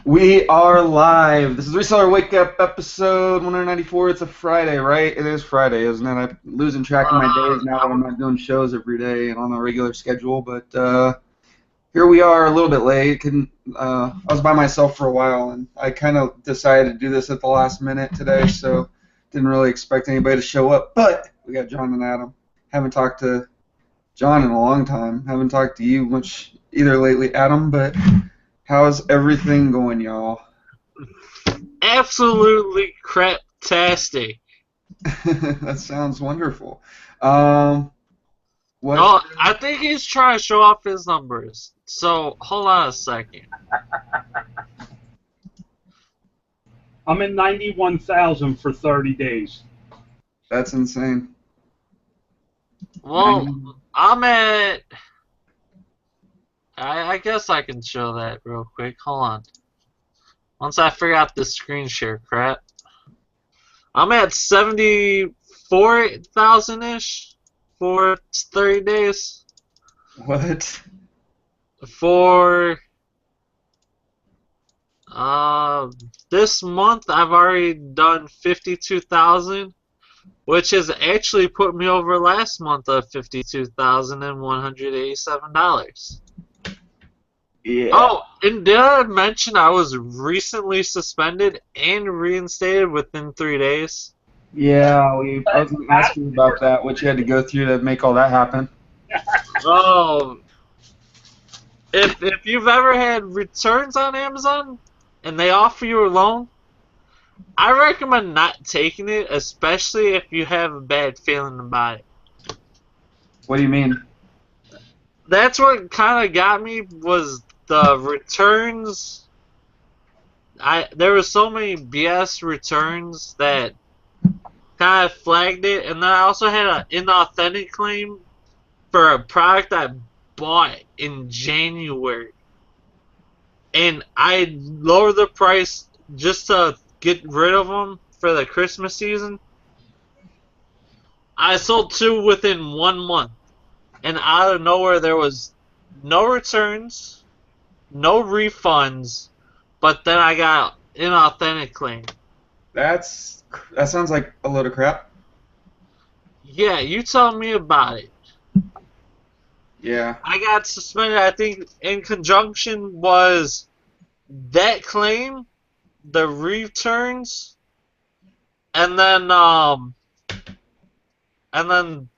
We are live. This is Reseller Wake Up episode 194. It's a Friday, right? It is Friday, isn't it? I'm losing track of my days now that I'm not doing shows every day and on a regular schedule. But here we are, a little bit late. I was by myself for a while, and I kind of decided to do this at the last minute today, so didn't really expect anybody to show up. But we got John and Adam. Haven't talked to John in a long time. Haven't talked to you much either lately, Adam, but how's everything going, y'all? Absolutely craptastic. That sounds wonderful. What? Oh, I think he's trying to show off his numbers. So, hold on a second. I'm at 91,000 for 30 days. That's insane. Well, I'm at... I guess I can show that real quick. Hold on. Once I figure out this screen share crap. I'm at 74,000-ish for 30 days. What? For this month, I've already done 52,000, which has actually put me over last month of $52,187. Yeah. Oh, and did I mention I was recently suspended and reinstated within 3 days? Yeah, I was going to ask you about that, what you had to go through to make all that happen. Oh, if you've ever had returns on Amazon and they offer you a loan, I recommend not taking it, especially if you have a bad feeling about it. What do you mean? That's what kind of got me was the returns. There were so many BS returns that kind of flagged it, and then I also had an inauthentic claim for a product I bought in January, and I lowered the price just to get rid of them for the Christmas season. I sold 2 within 1 month, and out of nowhere there was no returns, no refunds, but then I got an inauthentic claim. That sounds like a load of crap. Yeah, you tell me about it. Yeah. I got suspended, I think, in conjunction was that claim, the returns, and then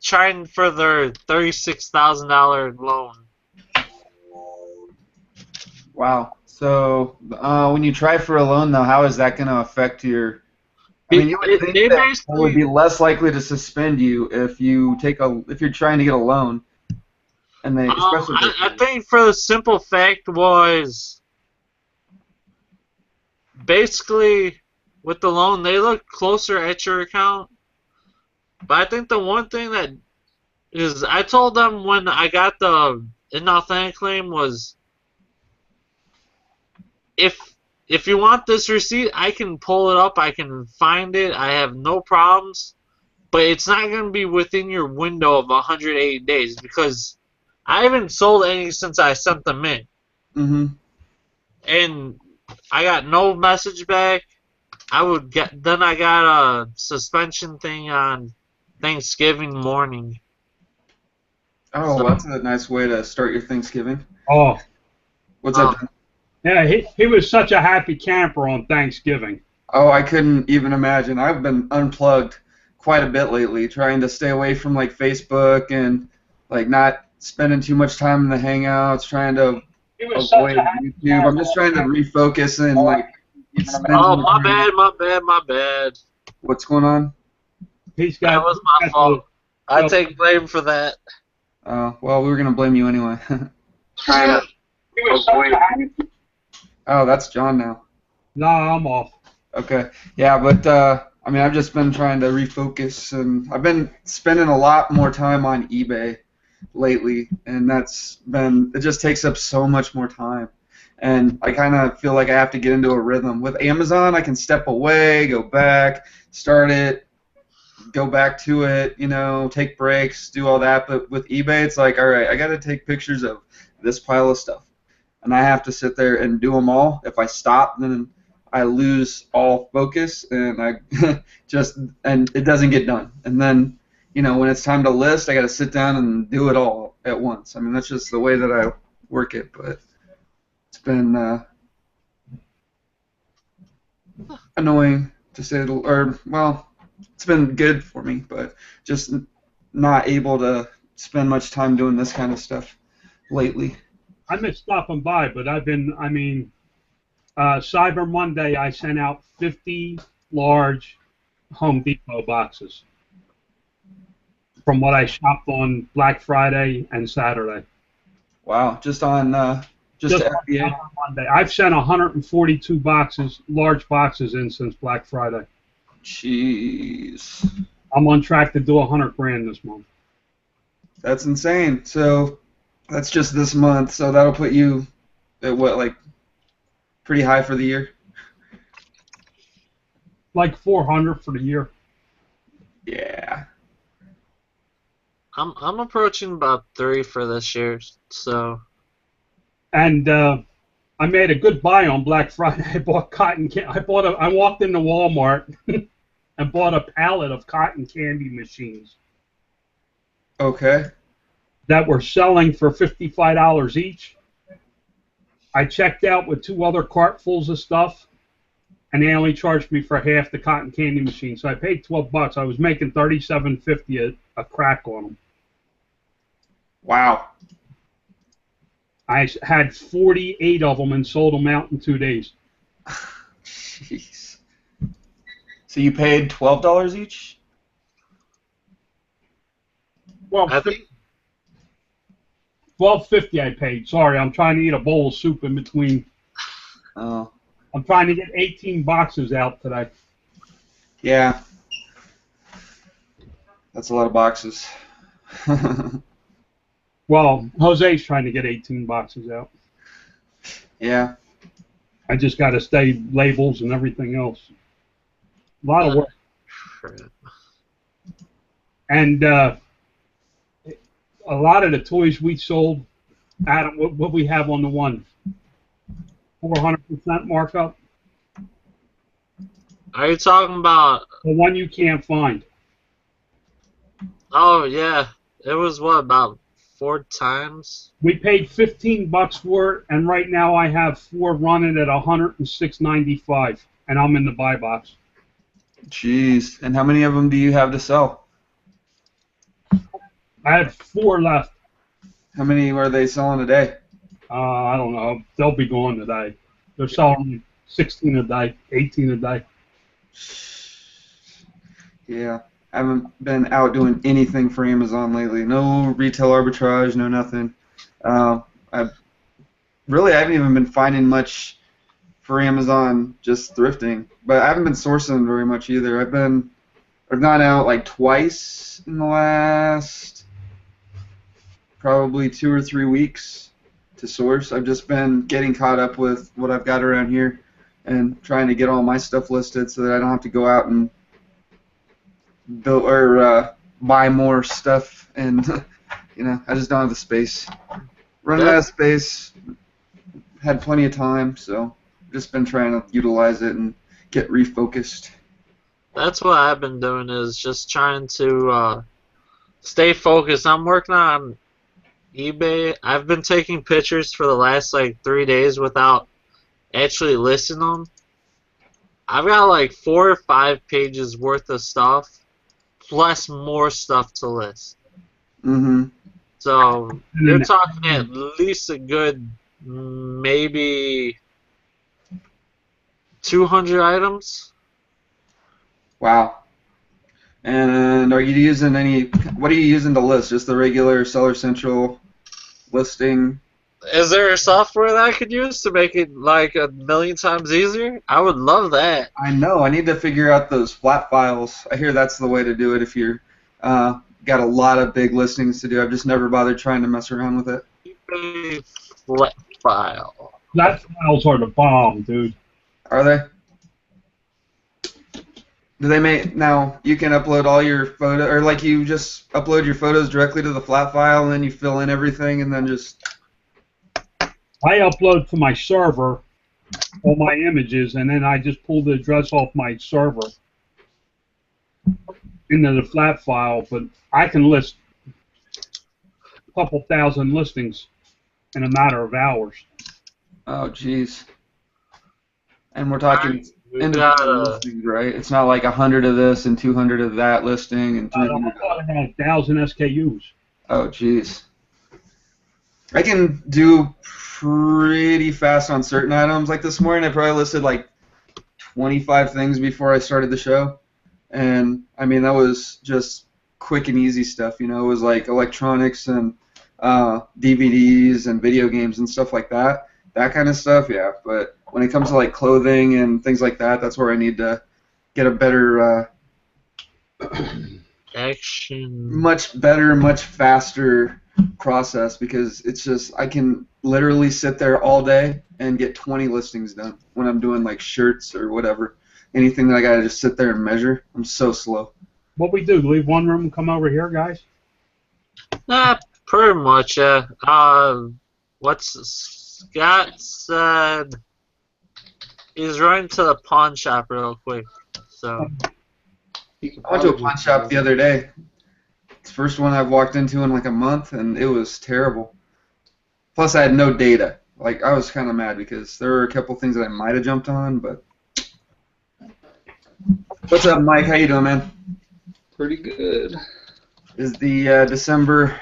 trying for their $36,000 loan. Wow. So when you try for a loan, though, how is that going to affect your... I mean, you would think They that basically- it would be less likely to suspend you if you're trying to get a loan, and they especially. I think for the simple fact was basically with the loan they look closer at your account, but I think the one thing that is I told them when I got the inauthentic claim was if you want this receipt, I can pull it up, I can find it, I have no problems, but it's not going to be within your window of 180 days because I haven't sold any since I sent them in. Mm-hmm. And I got no message back. Then I got a suspension thing on Thanksgiving morning. Oh, So- that's a nice way to start your Thanksgiving. Oh, What's up, John? yeah, he was such a happy camper on Thanksgiving. Oh, I couldn't even imagine. I've been unplugged quite a bit lately, trying to stay away from like Facebook and like not spending too much time in the Hangouts, trying to He was such avoid a happy YouTube. I'm just trying to refocus and like spend Oh, some my time. bad. What's going on? He's got. That was my fault. I take blame for that. Well, we were gonna blame you anyway. Trying to. He was such a happy. Oh, that's John now. No, I'm off. Okay. Yeah, but I mean, I've just been trying to refocus, and I've been spending a lot more time on eBay lately, and it just takes up so much more time. And I kind of feel like I have to get into a rhythm. With Amazon, I can step away, go back, start it, go back to it, take breaks, do all that. But with eBay, it's like, all right, I got to take pictures of this pile of stuff. and I have to sit there and do them all. If I stop, then I lose all focus, and and it doesn't get done. And then, when it's time to list, I got to sit down and do it all at once. I mean, that's just the way that I work it. But it's been annoying to say it's been good for me, but just not able to spend much time doing this kind of stuff lately. I miss stopping by, but Cyber Monday, I sent out 50 large Home Depot boxes from what I shopped on Black Friday and Saturday. Wow, just on FBA? Monday. I've sent 142 large boxes in since Black Friday. Jeez. I'm on track to do $100,000 this month. That's insane. So that's just this month. So that'll put you at what, like, pretty high for the year? Like 400 for the year. Yeah. I'm approaching about 3 for this year, so. And I made a good buy on Black Friday. I bought cotton candy. I walked into Walmart and bought a pallet of cotton candy machines. Okay. That were selling for $55 each. I checked out with 2 other cartfuls of stuff, and they only charged me for half the cotton candy machine. So I paid $12. I was making $37.50 a crack on them. Wow. I had 48 of them and sold them out in 2 days. Jeez. So you paid $12 each? Well, $12.50 I paid. Sorry, I'm trying to eat a bowl of soup in between. Oh. I'm trying to get 18 boxes out today. Yeah. That's a lot of boxes. Well, Jose's trying to get 18 boxes out. Yeah. I just got to stay labels and everything else. A lot of work. And a lot of the toys we sold, Adam, what we have on the one? 400% markup? Are you talking about The one you can't find. Oh yeah, it was what, about 4 times? We paid $15 for it, and right now I have 4 running at $106.95, and I'm in the buy box. Jeez. And how many of them do you have to sell? I have 4 left. How many are they selling today? I don't know. They'll be gone today. They're selling 16 a day, 18 a day. Yeah. I haven't been out doing anything for Amazon lately. No retail arbitrage, no nothing. I haven't even been finding much for Amazon, just thrifting. But I haven't been sourcing very much either. I've gone out like twice in the last probably 2 or 3 weeks to source. I've just been getting caught up with what I've got around here and trying to get all my stuff listed so that I don't have to go out and buy more stuff, and I just don't have the space. Running out of space. Had plenty of time, so just been trying to utilize it and get refocused. That's what I've been doing, is just trying to stay focused. I'm working on eBay. I've been taking pictures for the last like 3 days without actually listing them. I've got like 4 or 5 pages worth of stuff, plus more stuff to list. Mm-hmm. So you're talking at least a good maybe 200 items. Wow. And are you using what are you using to list? Just the regular Seller Central listing? Is there a software that I could use to make it like a million times easier? I would love that. I know. I need to figure out those flat files. I hear that's the way to do it if you're got a lot of big listings to do. I've just never bothered trying to mess around with it. eBay flat file. Flat files are the bomb, dude. Are they? Do they make now? You can upload all your photo, or like you just upload your photos directly to the flat file, and then you fill in everything, and then just. I upload to my server all my images, and then I just pull the address off my server into the flat file. But I can list a couple thousand listings in a matter of hours. Oh, jeez. And we're talking We individual gotta. listings, right? It's not like 100 of this and 200 of that listing and I 300. thought I had 1,000 SKUs. Oh, jeez. I can do pretty fast on certain items. Like this morning, I probably listed like 25 things before I started the show. And, I mean, that was just quick and easy stuff. You know, it was like electronics and DVDs and video games and stuff like that. That kind of stuff, yeah. But when it comes to like clothing and things like that, that's where I need to get a better, Action. much better, much faster process, because it's just I can literally sit there all day and get 20 listings done when I'm doing like shirts or whatever. Anything that I gotta just sit there and measure, I'm so slow. What we do? Leave one room and come over here, guys? Pretty much, yeah. What's Scott said? He's running to the pawn shop real quick. So. I went to a pawn shop the other day. It's the first one I've walked into in like a month, and it was terrible. Plus, I had no data. Like, I was kind of mad because there were a couple things that I might have jumped on, but... What's up, Mike? How you doing, man? Pretty good. Is the December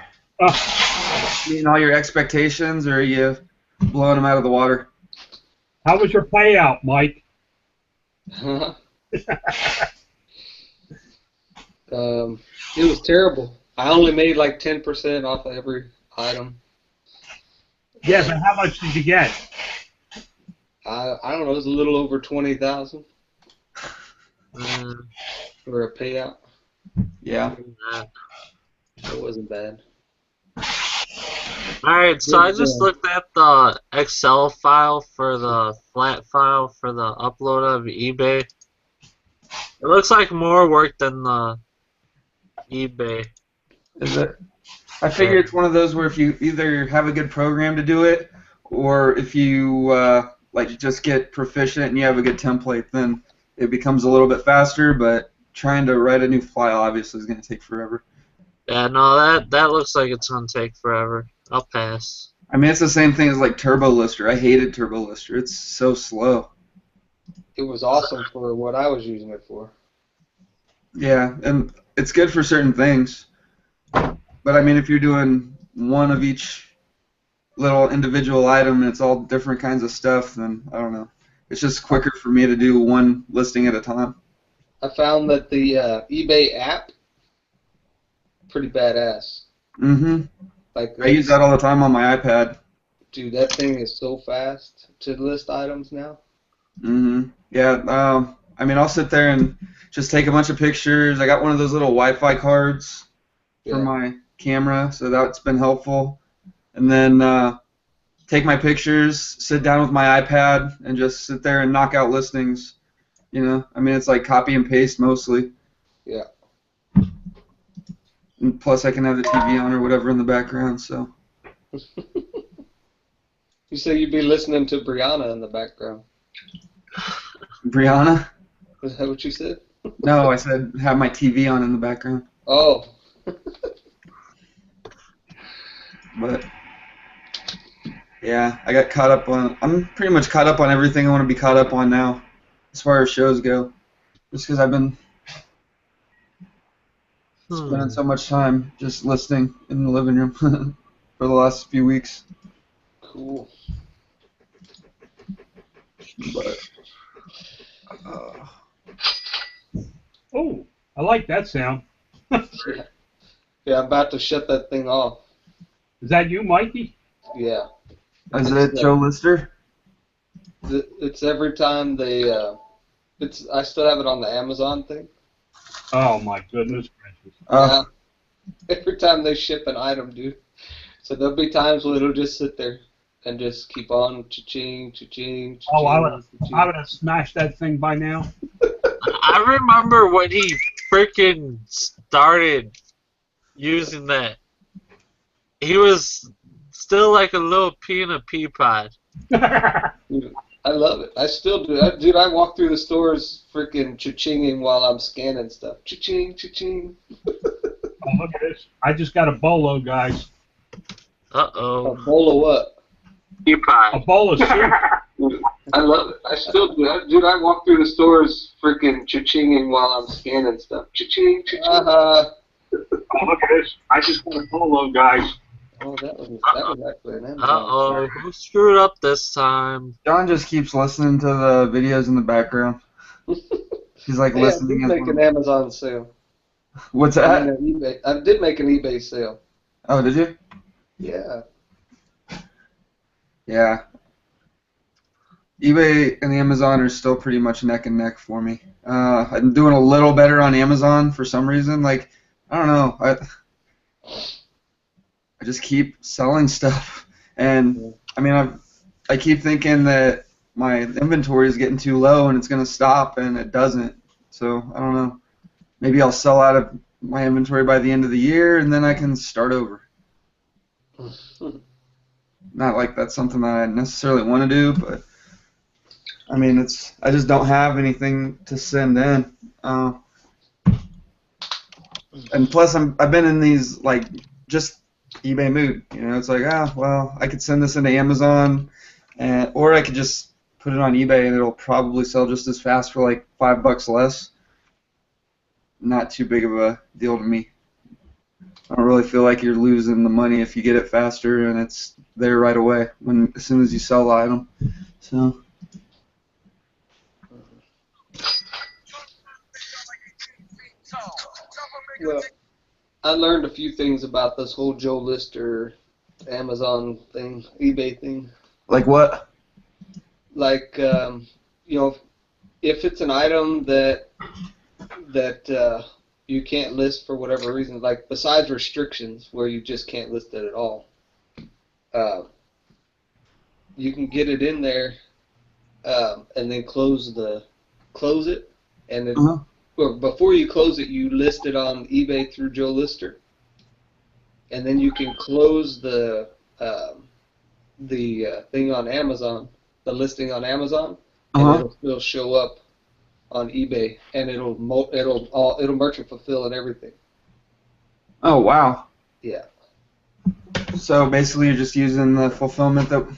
meeting all your expectations, or are you blowing them out of the water? How was your payout, Mike? It was terrible. I only made like 10% off of every item. Yeah, but how much did you get? I don't know. It was a little over 20,000 for a payout. Yeah. It wasn't bad. Alright, so I just looked at the Excel file for the flat file for the upload of eBay. It looks like more work than the eBay. Is it? I figure it's one of those where if you either have a good program to do it, or if you like just get proficient and you have a good template, then it becomes a little bit faster. But trying to write a new file obviously is going to take forever. Yeah, no, that looks like it's gonna take forever. I'll pass. I mean, it's the same thing as like Turbo Lister. I hated Turbo Lister. It's so slow. It was awesome for what I was using it for. Yeah, and it's good for certain things. But I mean, if you're doing one of each little individual item and it's all different kinds of stuff, then I don't know. It's just quicker for me to do one listing at a time. I found that the eBay app, pretty badass. Mm-hmm. Like I use that all the time on my iPad. Dude, that thing is so fast to list items now. Mm-hmm. Yeah, I mean, I'll sit there and just take a bunch of pictures. I got one of those little Wi-Fi cards for my camera, so that's been helpful. And then take my pictures, sit down with my iPad, and just sit there and knock out listings. You know, I mean, it's like copy and paste mostly. Yeah. And plus, I can have the TV on or whatever in the background. So. You say you'd be listening to Brianna in the background. Brianna? Is that what you said? No, I said have my TV on in the background. Oh. But yeah, I got caught up on. I'm pretty much caught up on everything I want to be caught up on now, as far as shows go. Just because I've been spending so much time just listening in the living room for the last few weeks. Cool. But Oh, I like that sound. Yeah, I'm about to shut that thing off. Is that you, Mikey? Yeah. is it Joe Lister? It's every time they. I still have it on the Amazon thing. Oh my goodness gracious! Yeah. Every time they ship an item, dude. So there'll be times where it'll just sit there and just keep on cha-ching, cha-ching, cha-ching. Oh, I would have smashed that thing by now. I remember when he freaking started using that. He was still like a little pea in a pea pod. Dude, I love it. I still do. Dude, I walk through the stores freaking cha-chinging while I'm scanning stuff. Cha-ching, cha-ching. Oh, look at this. I just got a bolo, guys. A Uh-oh. bowl of what? Pea A pod. bowl of soup. Dude, I love it. I still do. Dude, I walk through the stores freaking cha-chinging while I'm scanning stuff. Cha-ching, cha-ching. Oh, look at this. I just got a bolo, guys. Oh, that was actually an Amazon. Uh-oh. Who screwed up this time? John just keeps listening to the videos in the background. He's like Hey, listening. I did make an Amazon sale. What's I that? made an eBay. I did make an eBay sale. Oh, did you? Yeah. Yeah. eBay and Amazon are still pretty much neck and neck for me. I'm doing a little better on Amazon for some reason. Like, I don't know. I just keep selling stuff, and I mean, I keep thinking that my inventory is getting too low and it's gonna stop, and it doesn't. So I don't know. Maybe I'll sell out of my inventory by the end of the year, and then I can start over. Not like that's something that I necessarily want to do, but I mean, I just don't have anything to send in. And plus, I've been in these like just eBay mood. You know, it's like, well, I could send this into Amazon, or I could just put it on eBay and it'll probably sell just as fast for like $5 less. Not too big of a deal to me. I don't really feel like you're losing the money if you get it faster and it's there right away as soon as you sell the item. So. Well, I learned a few things about this whole Joe Lister Amazon thing, eBay thing. Like what? Like, if it's an item that you can't list for whatever reason, like besides restrictions where you just can't list it at all, you can get it in there and then close it, and then or before you close it, you list it on eBay through Joe Lister, and then you can close the thing on Amazon, the listing on Amazon, and it'll still show up on eBay, and it'll merchant fulfill and everything. Oh wow. Yeah. So basically, you're just using the fulfillment that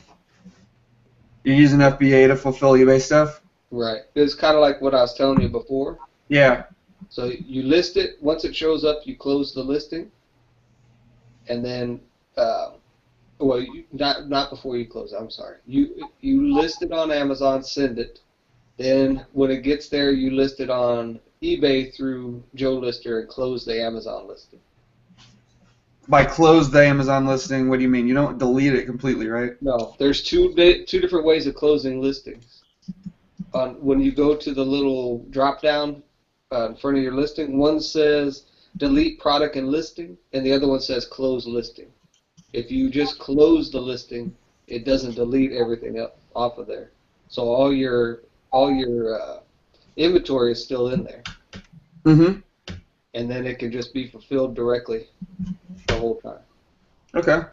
you're using FBA to fulfill eBay stuff. Right. It's kind of like what I was telling you before. Yeah. So you list it. Once it shows up, you close the listing, and then not before you close it. I'm sorry. You list it on Amazon, send it. Then when it gets there, you list it on eBay through Joe Lister and close the Amazon listing. By close the Amazon listing, what do you mean? You don't delete it completely, right? No, there's two different ways of closing listings. When you go to the little drop down in front of your listing, one says delete product and listing, and the other one says close listing. If you just close the listing, it doesn't delete everything up off of there. So all your inventory is still in there. Mm-hmm. And then it can just be fulfilled directly the whole time. Okay.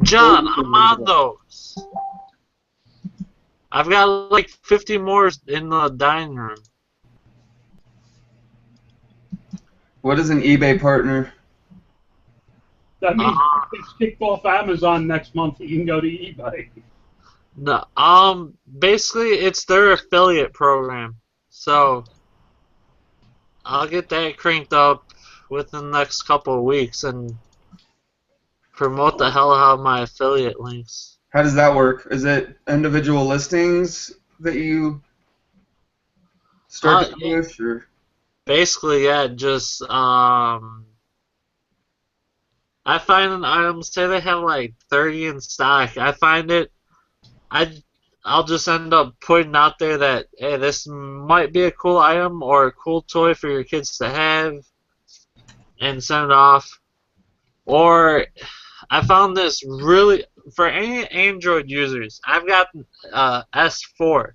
John, I'm on those. I've got like 50 more in the dining room. What is an eBay partner? That means it's kicked off Amazon next month. You can go to eBay. No, basically it's their affiliate program. So I'll get that cranked up within the next couple of weeks and promote the hell out of my affiliate links. How does that work? Is it individual listings that you start to push, or? Basically, yeah, just I find an item, say they have like 30 in stock. I find it, I'll just end up putting out there that, hey, this might be a cool item or a cool toy for your kids to have, and send it off. Or I found this really, for any Android users, I've got S4.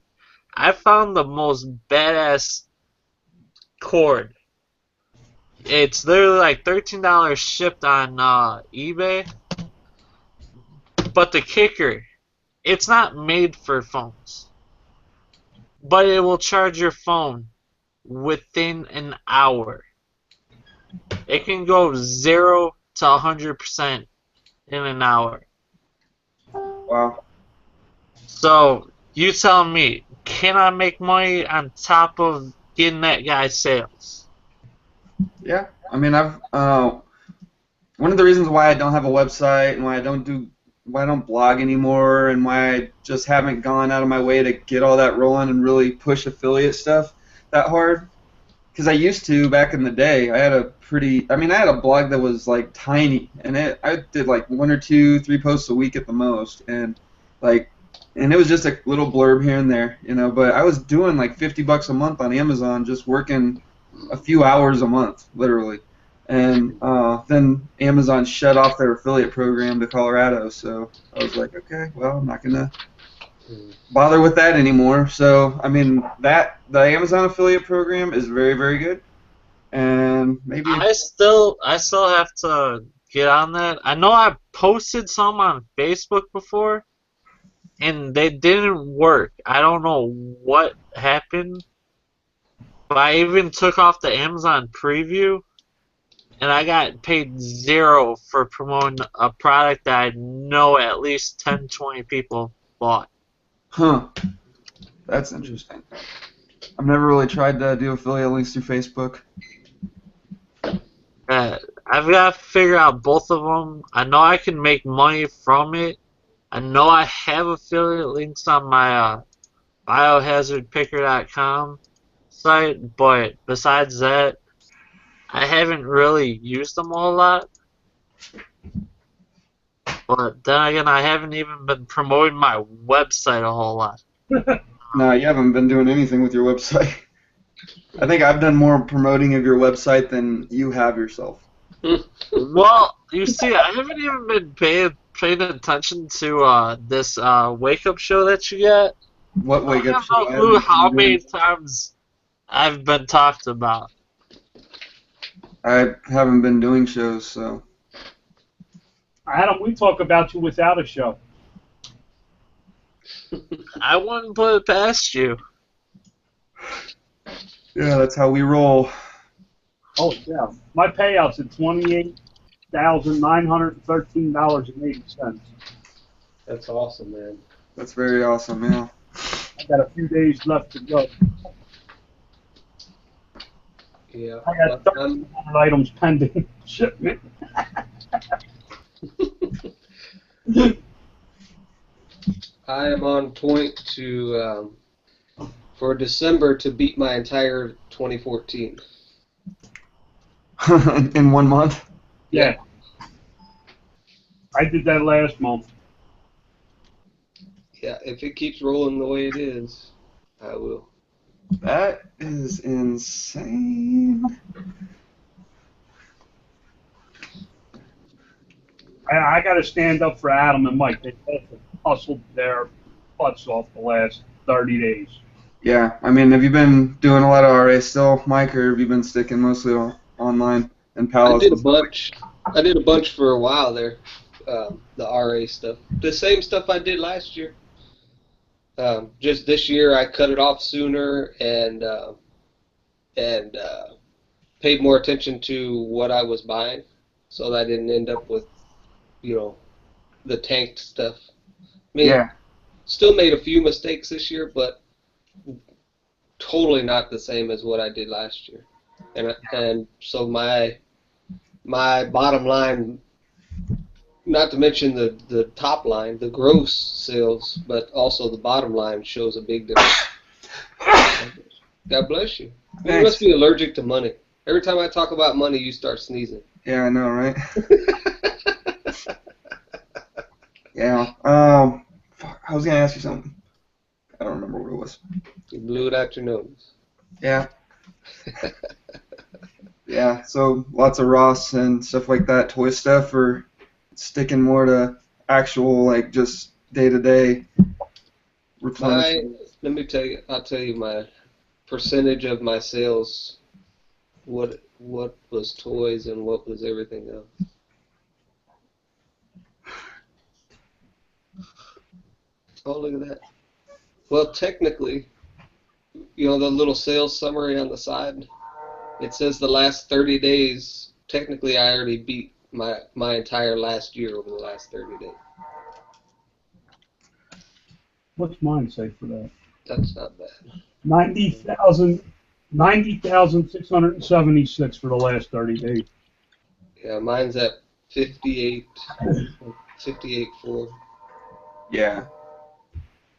I found the most badass cord. It's literally like $13 shipped on eBay, But the kicker, it's not made for phones. But it will charge your phone within an hour. It can go 0 to 100% in an hour. Wow. So you tell me, can I make money on top of getting that guy's sales? Yeah. I mean, one of the reasons why I don't have a website and why I don't blog anymore and why I just haven't gone out of my way to get all that rolling and really push affiliate stuff that hard. Because I used to back in the day. I had a blog that was like tiny, and I did like 1 or 2, 3 posts a week at the most, and it was just a little blurb here and there, But I was doing like $50 a month on Amazon, just working a few hours a month, literally. And then Amazon shut off their affiliate program to Colorado, so I was like, okay, well, I'm not gonna bother with that anymore. So I mean, the Amazon affiliate program is very, very good, and maybe I still have to get on that. I know I posted some on Facebook before, and they didn't work. I don't know what happened, but I even took off the Amazon preview, and I got paid 0 for promoting a product that I know at least 10, 20 people bought. Huh. That's interesting. I've never really tried to do affiliate links through Facebook. I've got to figure out both of them. I know I can make money from it. I know I have affiliate links on my biohazardpicker.com site, but besides that, I haven't really used them a whole lot. But then again, I haven't even been promoting my website a whole lot. No, you haven't been doing anything with your website. I think I've done more promoting of your website than you have yourself. Well, you see, I haven't even been paying attention to this Wakeup show that you got. What I Wake Up have show? no clue how many times I've been talked about. I haven't been doing shows, so. Adam, we talk about you without a show. I wouldn't put it past you. Yeah, that's how we roll. Oh yeah, my payout's at $28,913.80. That's awesome, man. That's very awesome, yeah. I got a few days left to go. Yeah. I got 1,300 items pending shipment. I am on point to for December to beat my entire 2014. In 1 month? Yeah. I did that last month. Yeah, if it keeps rolling the way it is, I will. That is insane. I got to stand up for Adam and Mike. They both have hustled their butts off the last 30 days. Yeah, I mean, have you been doing a lot of RA still, Mike, or have you been sticking mostly online and Palace? I did a bunch. I did a bunch for a while there, the RA stuff. The same stuff I did last year. Just this year, I cut it off sooner and paid more attention to what I was buying, so that I didn't end up with, the tanked stuff. Yeah. Still made a few mistakes this year, but totally not the same as what I did last year. And so my bottom line, not to mention the top line, the gross sales, but also the bottom line shows a big difference. God bless you. You must be allergic to money. Every time I talk about money, you start sneezing. Yeah, I know, right? Yeah. Fuck, I was gonna ask you something. I don't remember what it was. You blew it out your nose. Yeah. Yeah. So lots of Ross and stuff like that, toy stuff, or sticking more to actual, like, just day-to-day replenishment. I'll tell you my percentage of my sales. What was toys and what was everything else. Oh, look at that. Well, technically, you know the little sales summary on the side? It says the last 30 days. Technically, I already beat my entire last year over the last 30 days. What's mine say for that? That's not bad. 90,676 for the last 30 days. Yeah, mine's at 58, 58.4. Yeah.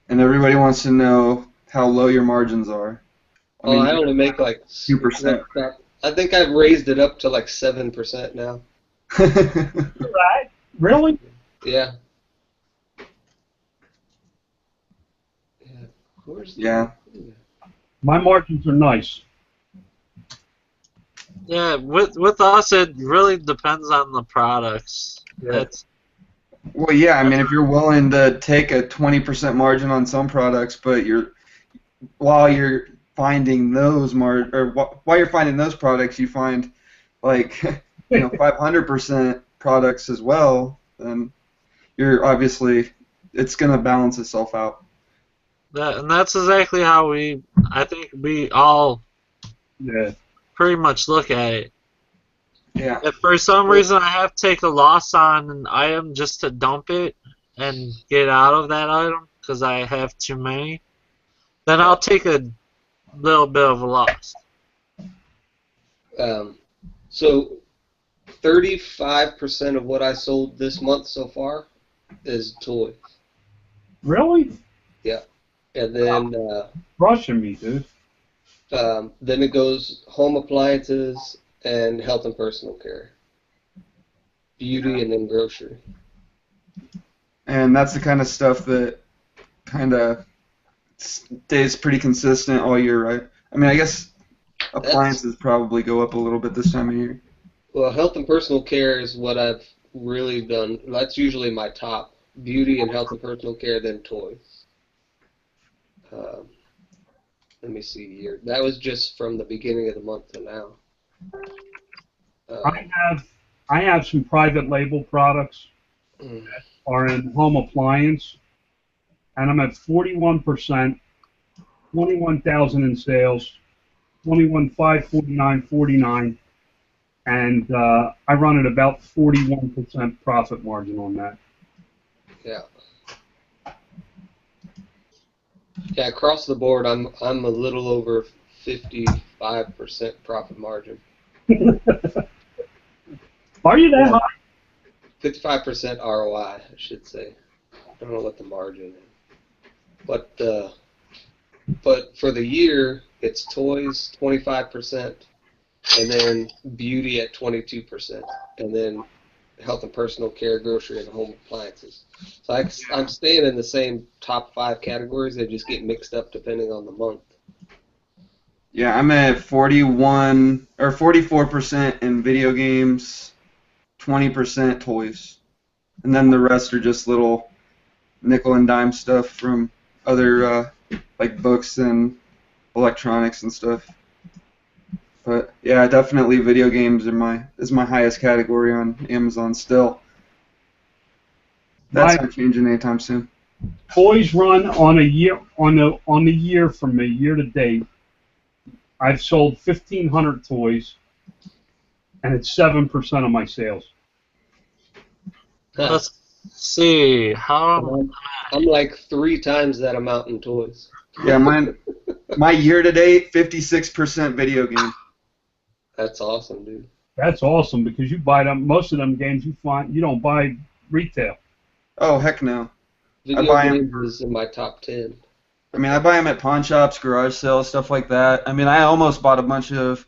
And everybody wants to know how low your margins are. Oh, I only make like 2%. I think I've raised it up to like 7% now. Right? Really? Yeah. Yeah. Where's the Yeah. My margins are nice. Yeah, with us, it really depends on the products. Yeah. Well, yeah, I mean, if you're willing to take a 20% margin on some products, but while you're finding those while you're finding those products, you find like 500% products as well, then you're obviously it's gonna balance itself out. And that's exactly how I think we all pretty much look at it. Yeah. If for some reason I have to take a loss on an item just to dump it and get out of that item because I have too many, then I'll take a little bit of a loss. So 35% of what I sold this month so far is toys. Really? Yeah. And then Rushing me, dude. then it goes home appliances and health and personal care. Beauty and then grocery. And that's the kind of stuff that kind of stays pretty consistent all year, right? I mean, I guess appliances probably go up a little bit this time of year. Well, health and personal care is what I've really done. That's usually my top. Beauty and health and personal care, then toys. Let me see here. That was just from the beginning of the month to now. I have some private label products that are in home appliance, and I'm at 41%, 21,000 in sales, 21,549.49, and I run at about 41% profit margin on that. Yeah. Yeah, across the board, I'm a little over 55% profit margin. Are you that high? 55% ROI, I should say. I don't know what the margin is. But for the year, it's toys 25%, and then beauty at 22%, and then health and personal care, grocery, and home appliances. So I'm staying in the same top 5 categories. They just get mixed up depending on the month. Yeah, I'm at 44% in video games, 20% toys, and then the rest are just little nickel and dime stuff from other like books and electronics and stuff. But yeah, definitely video games is my highest category on Amazon still. That's not changing anytime soon. Toys run on the year for me, year to date. I've sold 1,500 toys, and it's 7% of my sales. Let's see how. I'm like 3 times that amount in toys. Yeah, my year to date 56% video game. That's awesome, dude. That's awesome because you buy them. Most of them games you don't buy retail. Oh heck no. Video games is in my top 10. I mean, I buy them at pawn shops, garage sales, stuff like that. I mean, I almost bought a bunch of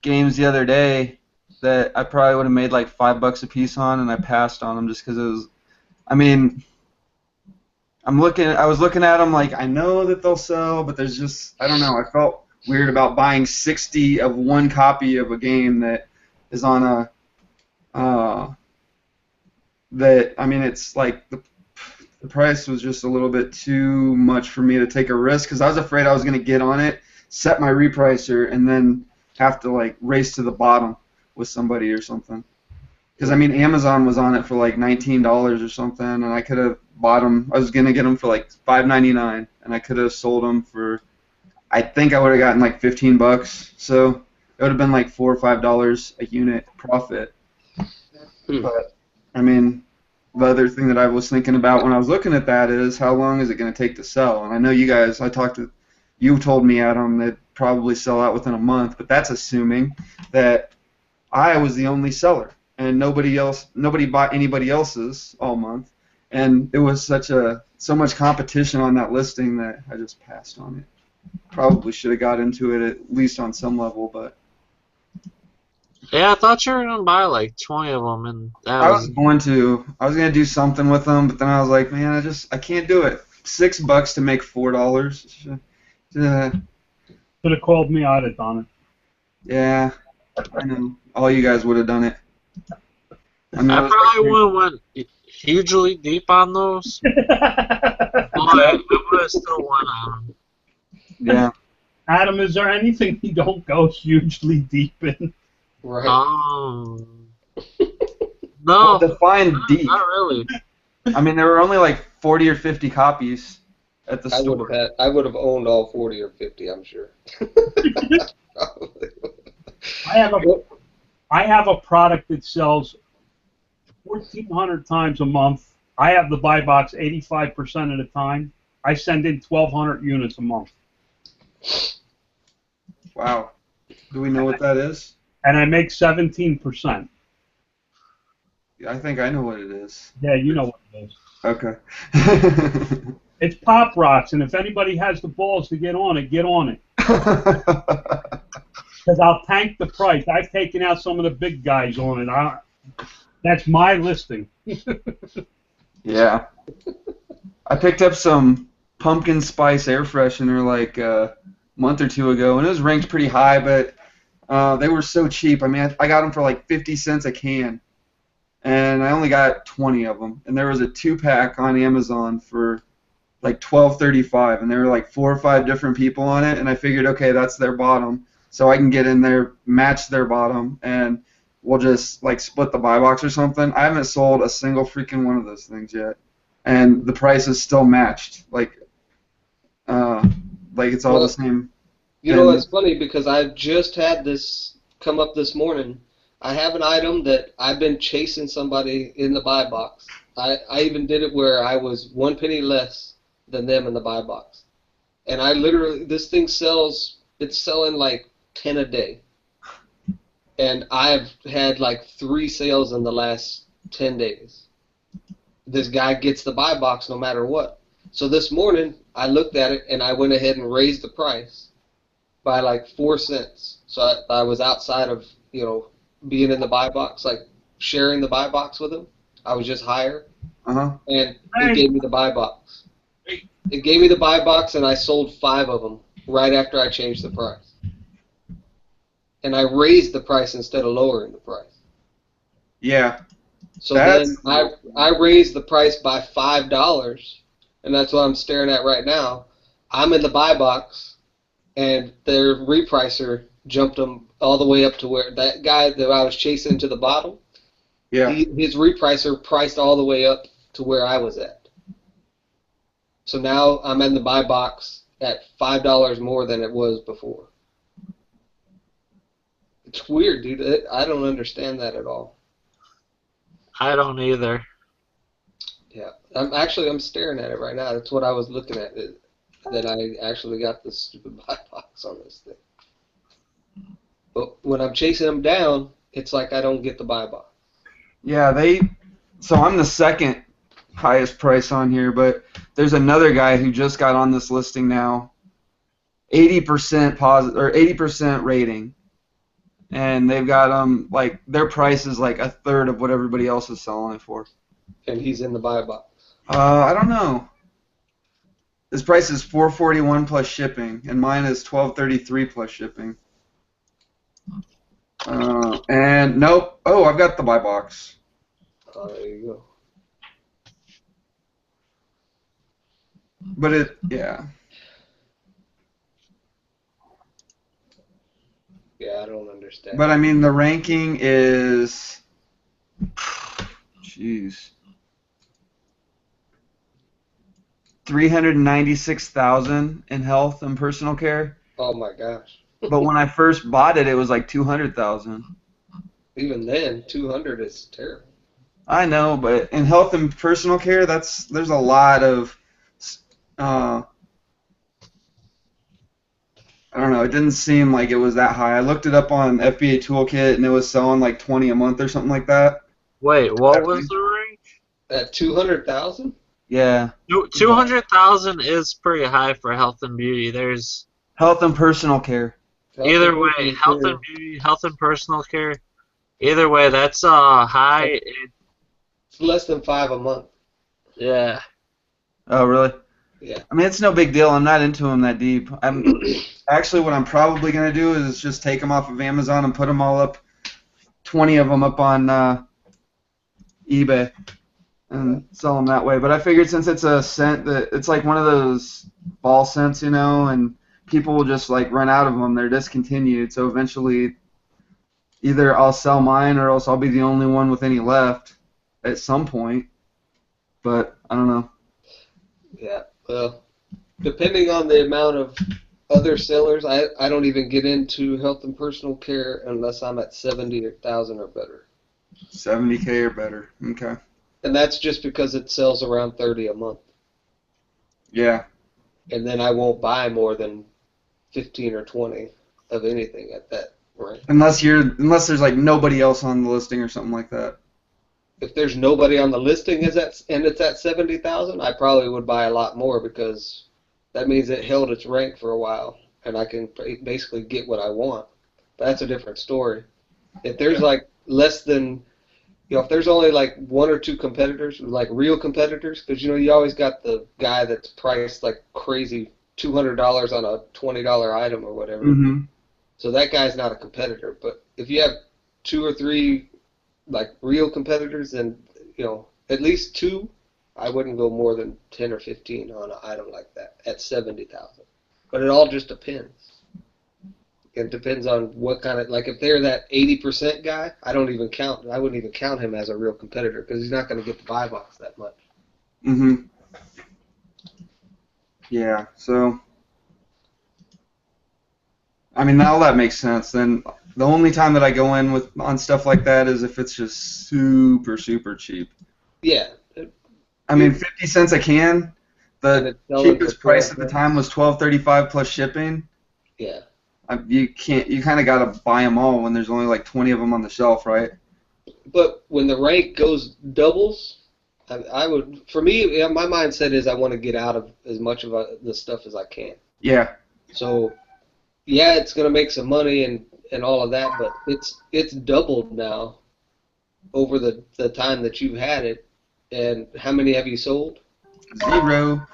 games the other day that I probably would have made like $5 a piece on, and I passed on them just because it was. I mean, I was looking at them like I know that they'll sell, but there's just I don't know. I felt weird about buying 60 of one copy of a game that is on a. It's like the price was just a little bit too much for me to take a risk because I was afraid I was going to get on it, set my repricer, and then have to like race to the bottom with somebody or something. Because I mean, Amazon was on it for like $19 or something, and I could have bought them. I was gonna get them for like $5.99, and I could have sold them for. I think I would have gotten like $15. So it would have been like $4 or $5 a unit profit. But I mean, the other thing that I was thinking about when I was looking at that is how long is it going to take to sell? And I know you guys, you told me, Adam, that probably sell out within a month, but that's assuming that I was the only seller and nobody bought anybody else's all month, and it was so much competition on that listing that I just passed on it. Probably should have got into it at least on some level, but Yeah, I thought you were gonna buy like 20 of them, and that I was. was going to. I was going to do something with them, but then I was like, man, I can't do it. $6 to make $4. Should have called me. I'd have done Yeah, I know. All you guys would have done it. I mean, I it was probably like, would have went hugely deep on those, it. but I would have still won on them. yeah. Adam, is there anything you don't go hugely deep in? Right. No, Define deep. not really. I mean, there were only like 40 or 50 copies at the store. I would have owned all 40 or 50, I'm sure. Probably. I have a product that sells 1,400 times a month. I have the buy box 85% of the time. I send in 1,200 units a month. Wow. Do we know what that is? And I make 17%. I think I know what it is. Yeah, you know what it is. Okay. It's Pop Rocks, and if anybody has the balls to get on it, get on it. Because I'll tank the price. I've taken out some of the big guys on it. That's my listing. Yeah. I picked up some pumpkin spice air freshener like a month or two ago, and it was ranked pretty high, but they were so cheap. I mean, I got them for like 50 cents a can, and I only got 20 of them. And there was a 2-pack on Amazon for like $12.35, and there were like 4 or 5 different people on it, and I figured, okay, that's their bottom, so I can get in there, match their bottom, and we'll just like split the buy box or something. I haven't sold a single freaking one of those things yet, and the price is still matched. Like it's all the same. You know, it's funny because I've just had this come up this morning. I have an item that I've been chasing somebody in the buy box. I even did it where I was 1 penny less than them in the buy box. And this thing it's selling like 10 a day. And I've had like 3 sales in the last 10 days. This guy gets the buy box no matter what. So this morning, I looked at it and I went ahead and raised the price by like 4 cents. So I was outside of, being in the buy box, like sharing the buy box with him. I was just higher. Uh-huh. And it gave me the buy box. It gave me the buy box, and I sold 5 of them right after I changed the price. And I raised the price instead of lowering the price. Yeah. So then I raised the price by $5, and that's what I'm staring at right now. I'm in the buy box, and their repricer jumped them all the way up to where that guy that I was chasing to the bottom, his repricer priced all the way up to where I was at. So now I'm in the buy box at $5 more than it was before. It's weird, dude. I don't understand that at all. I don't either. Yeah, I'm staring at it right now. That's what I was looking at. That I actually got this stupid buy box on this thing. But when I'm chasing them down, it's like I don't get the buy box. Yeah, so I'm the second highest price on here, but there's another guy who just got on this listing now, 80% positive or 80% rating, and they've got like their price is like a third of what everybody else is selling it for. And he's in the buy box. I don't know. His price is $4.41 plus shipping, and mine is $12.33 plus shipping. And nope. Oh, I've got the buy box. Oh, there you go. But yeah. Yeah, I don't understand. But I mean, the ranking is Jeez. 396,000 in health and personal care. Oh my gosh. But when I first bought it, it was like 200,000. Even then, 200 is terrible. I know, but in health and personal care, there's a lot of, uh, I don't know. It didn't seem like it was that high. I looked it up on FBA Toolkit, and it was selling like 20 a month or something like that. Wait, what was the range? At 200,000? Yeah. 200,000 is pretty high for health and beauty. There's Health and personal care. either way, health and beauty, health and personal care. Either way, that's high. It's less than 5 a month. Yeah. Oh, really? Yeah. I mean, it's no big deal. I'm not into them that deep. Actually, what I'm probably gonna do is just take them off of Amazon and put them all up, 20 of them up on eBay, and sell them that way. But I figured since it's a scent that it's like one of those ball scents, you know, and people will just like run out of them. They're discontinued. So eventually, either I'll sell mine or else I'll be the only one with any left at some point. But I don't know. Yeah. Well, depending on the amount of other sellers, I don't even get into health and personal care unless I'm at 70,000 or better. 70K or better. Okay. And that's just because it sells around 30 a month. Yeah. And then I won't buy more than 15 or 20 of anything at that rate. Unless there's like nobody else on the listing or something like that. If there's nobody on the listing and it's at 70,000, I probably would buy a lot more because that means it held its rank for a while and I can basically get what I want. But that's a different story. If there's like less than, if there's only like one or two competitors, like real competitors, because you always got the guy that's priced like crazy, $200 on a $20 item or whatever. Mm-hmm. So that guy's not a competitor. But if you have two or three like real competitors, then at least two, I wouldn't go more than 10 or 15 on an item like that at 70,000. But it all just depends. It depends on what kind of, like if they're that 80% guy, I wouldn't even count him as a real competitor because he's not going to get the buy box that much. Mm-hmm. Yeah, so I mean, all that makes sense. Then the only time that I go in on stuff like that is if it's just super, super cheap. Yeah. I mean, 50 cents a can. The cheapest price at the $12. time was $12.35 plus shipping. Yeah. You kind of gotta buy them all when there's only like 20 of them on the shelf, right? But when the rank doubles, I would, for me, my mindset is I want to get out of as much of the stuff as I can. Yeah. So, yeah, it's going to make some money and all of that, but it's doubled now over the time that you've had it. And how many have you sold? 0.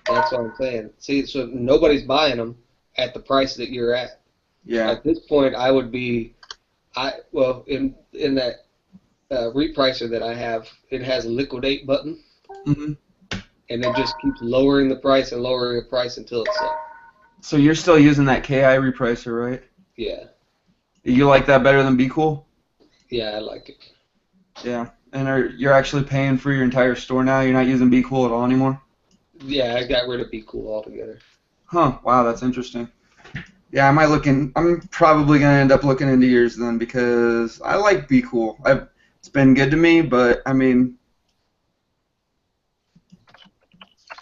That's what I'm saying. See, so nobody's buying them at the price that you're at. Yeah. At this point, I would be, in that repricer that I have, it has a liquidate button, Mm-hmm. and it just keeps lowering the price and lowering the price until it's up. So you're still using that KI repricer, right? Yeah. You like that better than Be Cool? Yeah, I like it. Yeah. And you're actually paying for your entire store now? You're not using Be Cool at all anymore? Yeah, I got rid of Be Cool altogether. Huh. Wow, that's interesting. Yeah, I'm probably going to end up looking into yours then because I like Be Cool. It's been good to me, but I mean,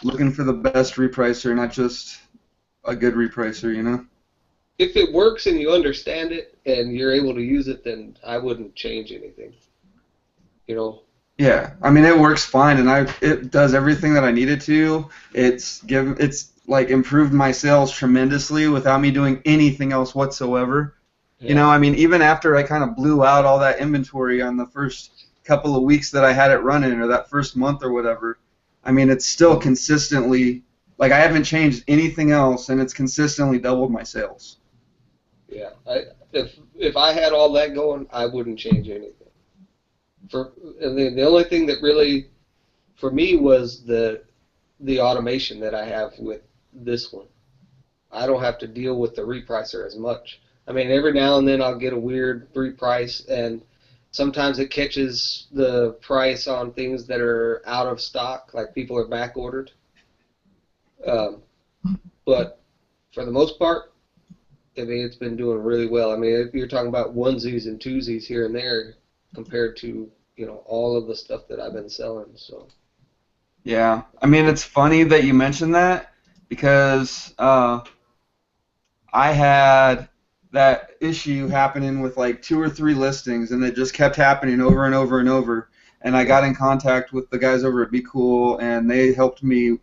looking for the best repricer, not just a good repricer, you know? If it works and you understand it and you're able to use it, then I wouldn't change anything. Yeah, I mean it works fine, and it does everything that I need it to. It's like improved my sales tremendously without me doing anything else whatsoever. Yeah. I mean, even after I kind of blew out all that inventory on the first couple of weeks that I had it running, or that first month or whatever, I mean, it's still consistently, like I haven't changed anything else, and it's consistently doubled my sales. Yeah. If I had all that going, I wouldn't change anything. And the only thing that really, for me, was the automation that I have with this one. I don't have to deal with the repricer as much. I mean, every now and then I'll get a weird reprice, and sometimes it catches the price on things that are out of stock, like people are back ordered. But for the most part, I mean, it's been doing really well. I mean, if you're talking about onesies and twosies here and there compared to, all of the stuff that I've been selling. So. Yeah, I mean, it's funny that you mentioned that because I had that issue happening with like 2 or 3 listings, and it just kept happening over and over and over. And I got in contact with the guys over at Be Cool, and they helped me,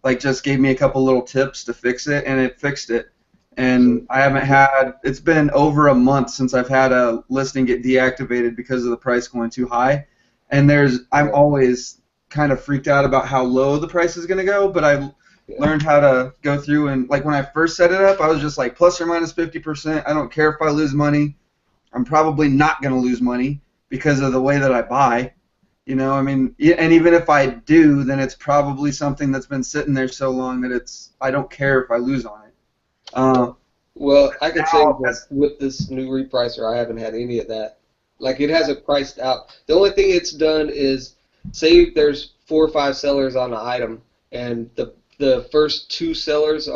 like, just gave me a couple little tips to fix it, and it fixed it. And I haven't had, it's been over a month since I've had a listing get deactivated because of the price going too high. And I'm always kind of freaked out about how low the price is going to go, but I learned how to go through, and like when I first set it up, I was just like plus or minus 50%. I don't care if I lose money. I'm probably not going to lose money because of the way that I buy. I mean, and even if I do, then it's probably something that's been sitting there so long that I don't care if I lose on it. Well, I can say that with this new repricer, I haven't had any of that. Like, it hasn't priced out. The only thing it's done is, say there's 4 or 5 sellers on an item, and the first 2 sellers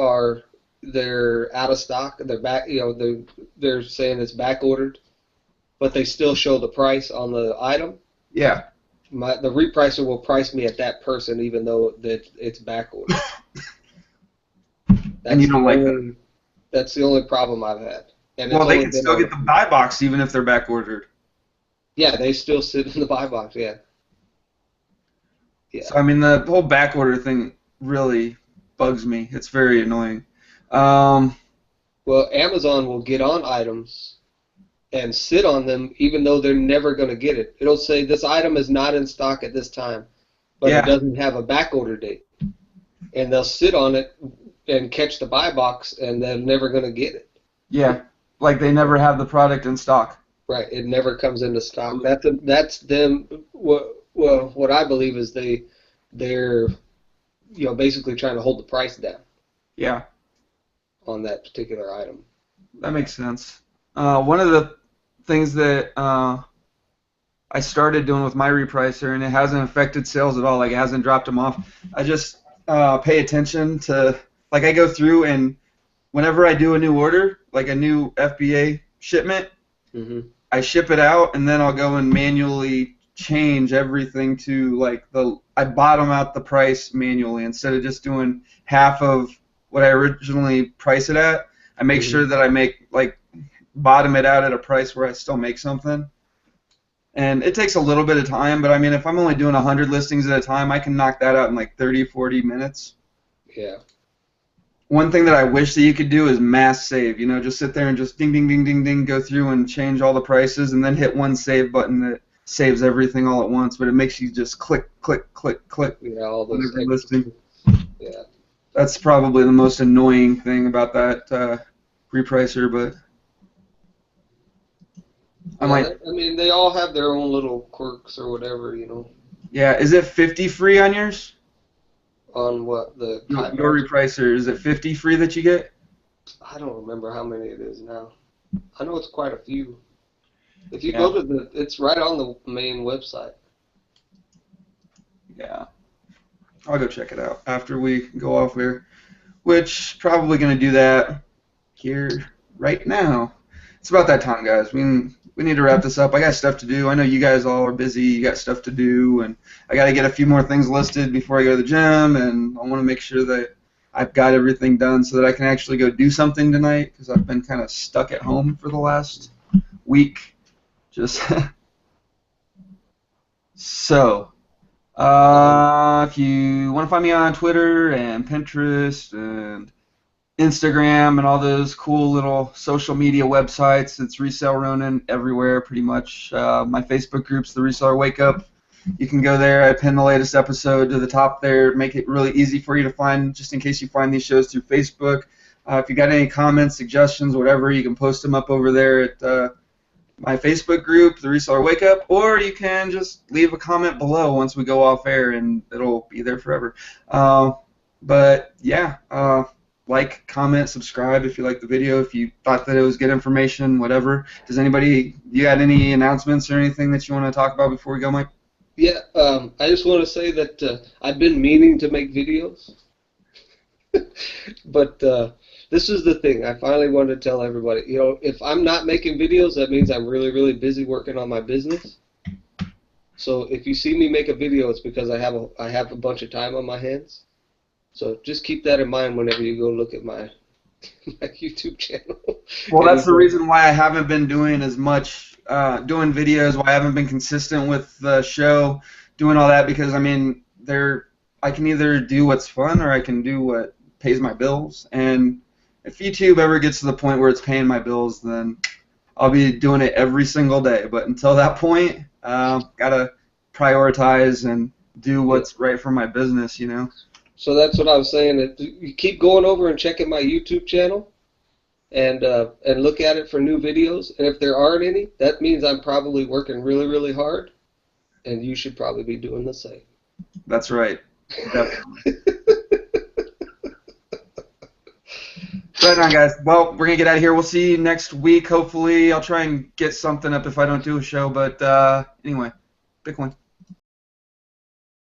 they're out of stock. They're back. They're saying it's back ordered, but they still show the price on the item. Yeah. The repricer will price me at that person, even though it's back ordered. And you don't like that? That's the only problem I've had. And well, they can still get the buy box even if they're back ordered. Yeah, they still sit in the buy box. Yeah. Yeah. So I mean, the whole back order thing really bugs me. It's very annoying. Well, Amazon will get on items and sit on them even though they're never going to get it. It'll say this item is not in stock at this time, but it doesn't have a back order date. And they'll sit on it and catch the buy box, and they're never going to get it. Yeah, like they never have the product in stock. Right, it never comes into stock. That's them. What I believe is they're basically trying to hold the price down. Yeah. On that particular item. That makes sense. One of the things that I started doing with my repricer, and it hasn't affected sales at all, like it hasn't dropped them off, I just pay attention to, like I go through and whenever I do a new order, like a new FBA shipment, I ship it out and then I'll go and manually change everything to like I bottom out the price manually instead of just doing half of what I originally price it at. I make sure that I bottom it out at a price where I still make something. And it takes a little bit of time, but I mean, if I'm only doing 100 listings at a time, I can knock that out in like 30, 40 minutes. Yeah. One thing that I wish that you could do is mass save. Just sit there and just ding, ding, ding, ding, ding, go through and change all the prices, and then hit one save button that saves everything all at once. But it makes you just click, click, click, click. Yeah, all those every listing. Yeah. That's probably the most annoying thing about that repricer, but I mean, they all have their own little quirks or whatever, Yeah, is it 50 free on yours? On what? Your repricer, is it 50 free that you get? I don't remember how many it is now. I know it's quite a few. If you go to it's right on the main website. Yeah. I'll go check it out after we go off here, which probably going to do that here right now. It's about that time, guys. We need to wrap this up. I got stuff to do. I know you guys all are busy. You got stuff to do, and I got to get a few more things listed before I go to the gym, and I want to make sure that I've got everything done so that I can actually go do something tonight because I've been kind of stuck at home for the last week. So, if you want to find me on Twitter and Pinterest and Instagram and all those cool little social media websites, it's Resale Ronin everywhere pretty much. My Facebook group's the Reseller Wakeup. You can go there. I pin the latest episode to the top there, make it really easy for you to find just in case you find these shows through Facebook. If you got any comments, suggestions, whatever, you can post them up over there at my Facebook group, the Reseller Wakeup, or you can just leave a comment below once we go off air and it'll be there forever. But yeah, like, comment, subscribe if you liked the video, if you thought that it was good information, whatever. You got any announcements or anything that you want to talk about before we go, Mike? Yeah, I just want to say that I've been meaning to make videos, but this is the thing. I finally wanted to tell everybody, you know, if I'm not making videos, that means I'm really, really busy working on my business. So if you see me make a video, it's because I have a bunch of time on my hands. So just keep that in mind whenever you go look at my my YouTube channel. Well, that's the reason why I haven't been doing as much, doing videos, why I haven't been consistent with the show, doing all that, because, I mean, I can either do what's fun or I can do what pays my bills. And if YouTube ever gets to the point where it's paying my bills, then I'll be doing it every single day. But until that point, gotta prioritize and do what's right for my business, you know. So that's what I was saying. That you keep going over and checking my YouTube channel, and look at it for new videos. And if there aren't any, that means I'm probably working really, really hard, and you should probably be doing the same. That's right. Definitely. Right on, guys. Well, we're gonna get out of here. We'll see you next week. Hopefully, I'll try and get something up if I don't do a show. But anyway, Bitcoin.